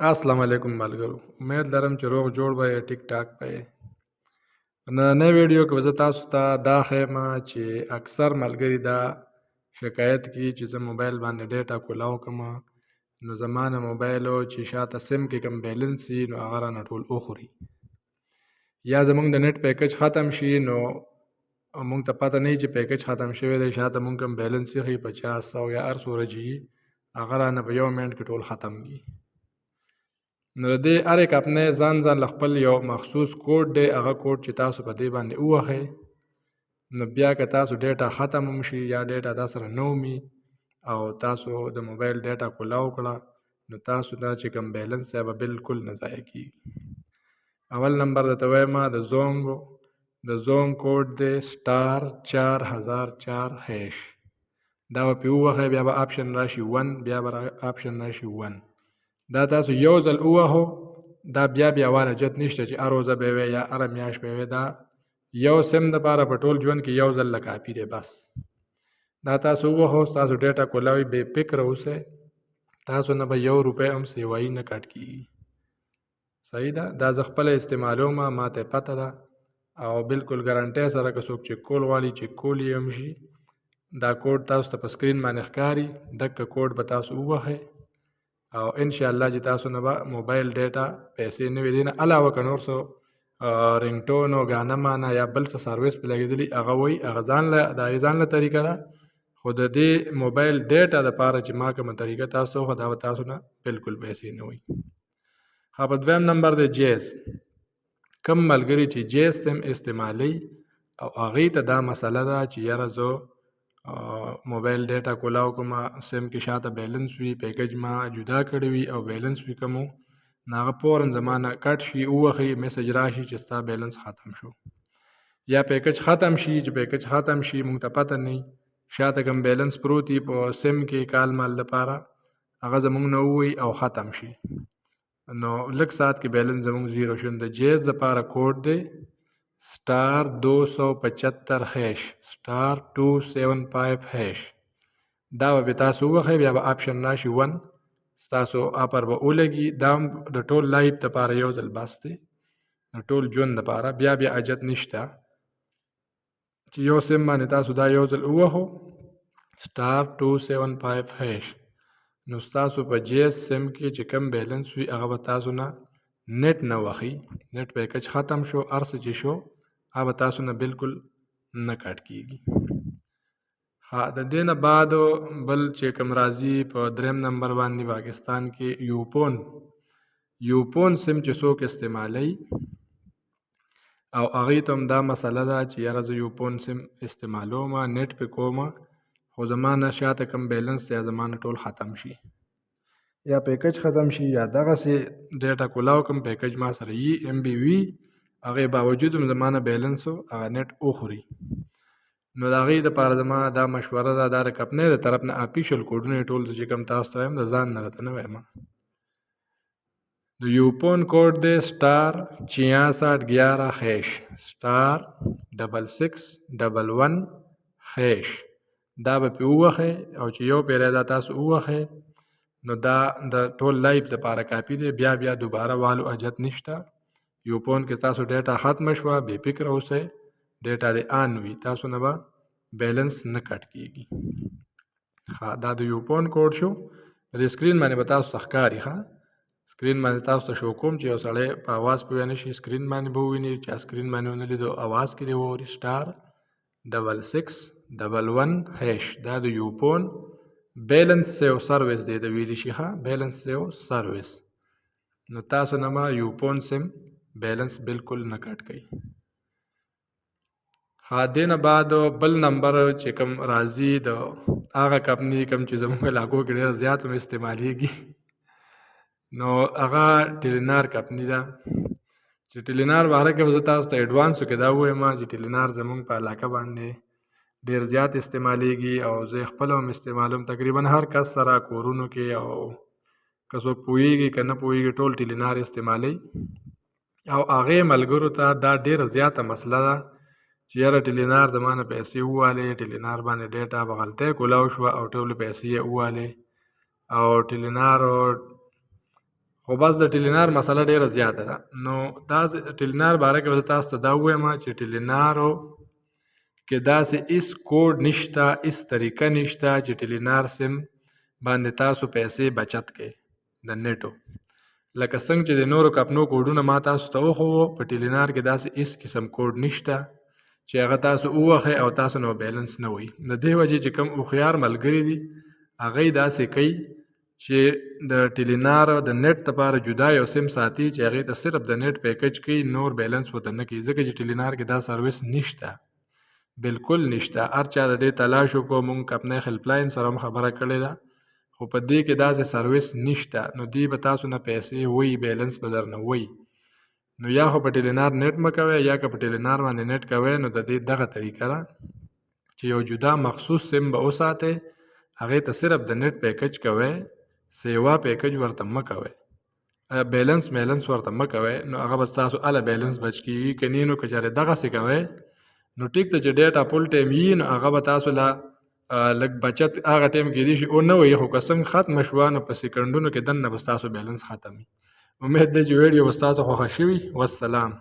السلام علیکم ملګرو. امید لرم چې روغ جوړ به یې، ټیک ټاک به یې. په نننۍ ویډیو کې به زه تاسو ته دا ښیم چې اکثر ملګري دا شکایت کوي چې زه موبایل باندې ډیټا کولاو کړم، نو زما د موبایل چې شاته سیم کې کوم بیلنس وي نو هغه رانه ټول وخوري، یا زمونږ د نیټ پیکج ختم شي نو مونږ ته پته نه وي چې پیکج ختم شوی دی، شاته مونږ کوم بیلنس ایښي 50 100 یا هر څومره چې وي هغه رانه په یو منټ کې ټول ختم وي. نو د دې هر یک اپنې ځان له خپل یو مخصوص کوډ دی، هغه کوډ چې تاسو په دې باندې ووهئ نو بیا که تاسو ډیټا ختم هم شي یا ډیټا تا سره نه ومي او تاسو د موبایل ډیټا کولاو کړه نو تاسو دا چې کوم بیلنس دی به بالکل نه ضایع کېږي. اول نمبر درته وایم د زونګ کوډ دی *4004#. دا به پرې ووهئ، بیا به آپشن راشي 1، بیا به آپشن راشي 1. دا تاسو یو ځل ووهو، دا بیا والا جت نشته چې هر ورځ به وي یا هره میاشت به وي، دا یو سیم دپاره په ټول ژوند کې یو ځل له کافي دی بس. دا تاسو ووهو، تاسو ډیټا کولاوئ، بې فکره اوسئ، تاسو نه به 1 روپۍ هم سیوایي نه کټ کېږي. صحیح ده. دا زه خپله استعمالوم، ما ته پته ده او بالکل ګارنټۍ سره که څوک چیک کول غواړي چیک کول یې هم شي. دا کوډ تاسو ته په سکرین باندې ښکاري، دغه کوډ به تاسو ووهئ او انشاءالله چې تاسو نه به موبایل ډیټا پیسې نه وي. دې نه علاوه که نور څه رنګ ټون او ګانه مانه یا بل څه سروس پې لګېدلي هغه وایي، هغه د هغې ځان له طریقه ده، خو د دې موبایل ډیټا دپاره چې ما کومه طریقه تاسو ته وښوده دا به تاسو نه بالکل پیسې نه وي. په دویم نمبر دی جیز. کم ملګري چې جیز سیم استعمالوي او هغې ته دا مسله ده چې یاره زه موبایل ډیټا کولاو کوم، سیم کې شاته بیلنس وي، پیکج ما جدا کړی وي او بیلنس وي کوم نو هغه فوراً زما نه کټ شي، ووهئ، میسج راشي چې ستا بیلنس ختم شو، یا پیکج ختم شي. چې پیکج ختم شي مونږ ته پته نه وي، شاته کوم بیلنس پروت وي په سیم کې کال مال دپاره، هغه زمونږ نه ووایي او ختم شي نو لږ ساعت کې بیلنس زمونږ زیرو شو. د جیز دپاره کوډ دی *275#. دا به تاسو ووهئ، بیا به آپشن راشي 1، ستاسو آفر به ولګي. دا هم د ټول لایف دپاره یو ځل بس دی، د ټول ژوند دپاره بیا اجت نشته چې یو سیم باندې تاسو دا یو ځل ووهو *275#. نو ستاسو په جیز سیم کې چې کم بیلنس وي هغه به تاسو نه نیټ نه وخی، نیټ پیکج ختم شو، هر څه چې شو هغه تاسو نه بالکل نه کټ کېږي. د دې نه بعد بل چې کوم راځي په دریم نمبر باندې پاکستان کې یوپون سیم چې څوک استعمالوي او هغې ته هم دا مسله ده چې یاره زه یوپون سیم استعمالوم، نیټ پې کوم، خو زما نه شاته کوم بیلنس یا زما نه ټول ختم شي یا پیکج ختم شي یا دغسې ډیټا کولاو کوم پیکج ما سره وي MB وي، هغې باوجود هم زما نه بیلنس هغه نیټ وخوري. نو د هغې دپاره زما دا مشوره ده، دا د کمپنۍ د طرف نه اپیشل کوډونه ټول چې کوم تاسو ته وایم د ځان نه راته نه وایم. د یوپون کوډ دی *6611#. دا به پې ووهئ او چې یو پیری دا تاسو ووهئ نو دا د ټول لایف دپاره کافي دی، بیا دوباره والو اجت نشته. یوپون کې تاسو ډیټا ختمه شوه، بې فکره اوسئ، ډیټا دې آن وي، تاسو نه به بیلنس نه کټ کېږي. دا د یوپون کوډ شو. په دې سکرین باندې به تاسو ته ښکاري، سکرین باندې تاسو ته شو کوم چې یو سړی په اواز پوه نه شي، سکرین باندې به وویني، چې سکرین باندې ونه لیدو اواز کې دې واوري *6611#. دا د یوپون بیلنس سیو سروس دی، د ویلی شي بیلنس سیو سروس. نو تاسو نه ما یوپون سیم بیلنس بالکل نه کټ کوي. دې نه بعد بل نمبر چې کوم راځي د هغه کمپنۍ کوم چې زموږ علاقو کې ډېر زیات هم استعمالیږي نو هغه ټیلینار کمپنۍ ده. چې ټیلینار باره کې به زه تاسو ته ایډوانسو کې دا ووایم چې ټیلینار زموږ په علاقه باندې ډېر زیات استعمالیږي او زه خپله هم استعمالوم، تقریبا هر کس سره کورونو کې، او که څوک پوهېږي که نه پوهېږي ټول ټیلینار استعمالوي. او هغې ملګرو ته دا ډېره زیاته مسله ده چې یاره ټیلینار زما نه پیسې ووالې، ټیلینار باندې ډیټا په غلطۍ کولاو شوه او ټولې پیسې یې ووالې، او ټیلینار خو بس د ټیلینار مسله ډیره زیاته ده. نو دا ټیلینار باره کې به تاسو ته دا ووایم چې ټیلینارو کې داسې هیڅ کوډ نشته، هیڅ طریقه نشته چې ټیلینار سیم باندې تاسو پیسې بچت کړئ د نیټو. لکه څنګه چې د نورو کمپنو کوډونه ما تاسو ته وښوو، په ټیلینار کې داسې هیڅ قسم کوډ نشته چې هغه تاسو ووهئ او تاسو نو بیلنس نه وي. د دې وجې چې کوم هوښیار ملګري دي هغه یې داسې کوي چې د ټیلینار د نیټ لپاره جدا یو سیم ساتي چې هغې ته صرف د نیټ پیکج کوي، نور بیلنس ورته نه کوي، ځکه چې ټیلینار کې دا سروس نشته، بالکل نشته. هر چا د دې تلاش وکړو، مونږ کمپنۍ هیلپ لاین سره هم خبره کړې ده، خو په دې کې داسې سروس نشته. نو دوی به تاسو نه پیسې وی، بیلنس به درنه وی. نو یا خو په ټیلینار نیټ مه کوئ، یا که په ټیلینار باندې نیټ کوئ نو د دې دغه طریقه ده چې یو جدا مخصوص سیم به وساتئ، هغې ته صرف د نیټ پیکج کوئ، سیوا پیکج ورته مه کوئ، بیلنس ورته مه کوئ، نو هغه به ستاسو هله بیلنس بچ کېږي. که نه نو که چېرې دغسې کوئ نو ټیک ته چې ډیټا فل ټایم وي نو هغه به تاسو له لږ بچت هغه ټایم کېدای شي او نه وي، خو که څنګه ختمه شوه نو په سیکنډونو کې دننه به ستاسو بیلنس ختم وي. امید دی چې ویډیو به ستاسو خوښه شوي. والسلام.